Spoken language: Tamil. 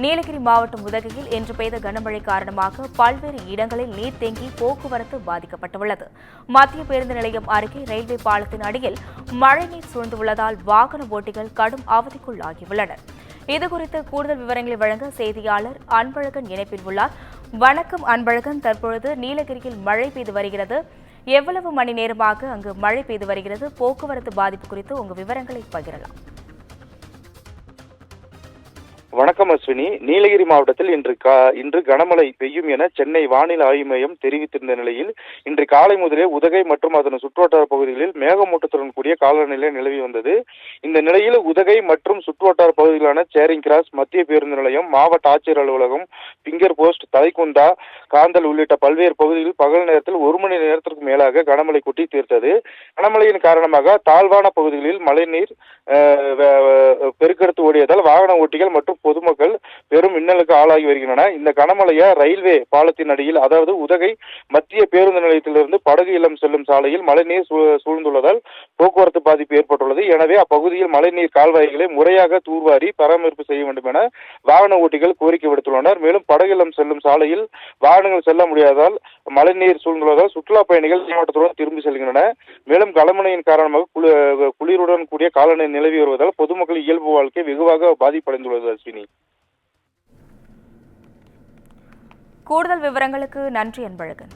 நீலகிரி மாவட்டம் உதகையில் இன்று பெய்த கனமழை காரணமாக பல்வேறு இடங்களில் நீர் தேங்கி போக்குவரத்து பாதிக்கப்பட்டுள்ளது. மத்திய பேருந்து நிலையம் அருகே ரயில்வே பாலத்தின் அடியில் மழைநீர் சூழ்ந்துள்ளதால் வாகன ஓட்டிகள் கடும் அவதிக்குள்ளாகியுள்ளனர். இதுகுறித்து கூடுதல் விவரங்களை வழங்க செய்தியாளர் அன்பழகன் இணைப்பில் உள்ளார். வணக்கம் அன்பழகன், தற்பொழுது நீலகிரியில் மழை பெய்து வருகிறது. எவ்வளவு மணி நேரமாக அங்கு மழை பெய்து வருகிறது? போக்குவரத்து பாதிப்பு குறித்து உங்க விவரங்களை பகிரலாம். வணக்கம் அஸ்வினி. நீலகிரி மாவட்டத்தில் இன்று கனமழை பெய்யும் என சென்னை வானிலை ஆய்வு மையம் தெரிவித்திருந்த நிலையில் இன்று காலை முதலே உதகை மற்றும் அதன் சுற்றுவட்டார பகுதிகளில் மேகமூட்டத்துடன் கூடிய காலநிலை நிலவி வந்தது. இந்த நிலையில் உதகை மற்றும் சுற்றுவட்டார பகுதிகளான சேரிங் கிராஸ், மத்திய பேருந்து நிலையம், மாவட்ட ஆட்சியர் அலுவலகம், பிங்கர் போஸ்ட், தலைக்குந்தா, காந்தல் உள்ளிட்ட பல்வேறு பகுதிகளில் பகல் நேரத்தில் 1 மணி நேரத்திற்கு மேலாக கனமழை கொட்டி தீர்த்தது. கனமழையின் காரணமாக தாழ்வான பகுதிகளில் மழைநீர் பெருக்கெடுத்து ஓடியதால் வாகன ஓட்டிகள் மற்றும் பொதுமக்கள் பெரும் இன்னலுக்கு ஆளாகி வருகின்றனர். இந்த கனமழையை ரயில்வே பாலத்தின் அடியில், அதாவது உதகை மத்திய பேருந்து நிலையத்திலிருந்து படகு இல்லம் செல்லும் சாலையில் மழைநீர் சூழ்ந்துள்ளதால் போக்குவரத்து பாதிப்பு ஏற்பட்டுள்ளது. எனவே அப்பகுதியில் மழைநீர் கால்வாய்களை முறையாக தூர்வாரி பராமரிப்பு செய்ய வேண்டும் என வாகன ஓட்டிகள் கோரிக்கை விடுத்துள்ளனர். மேலும் படகு இல்லம் செல்லும் சாலையில் வாகனங்கள் செல்ல முடியாததால் மழைநீர் சூழ்ந்துள்ளதால் சுற்றுலா பயணிகள் மாவட்டத்துடன் திரும்பி செல்கின்றனர். மேலும் கனமழையின் காரணமாக குளிருடன் கூடிய காலநிலை நிலவி வருவதால் பொதுமக்கள் இயல்பு வாழ்க்கை வெகுவாக பாதிப்படைந்துள்ளது. அஸ்வினி, கூடுதல் விவரங்களுக்கு நன்றி அன்பழகன்.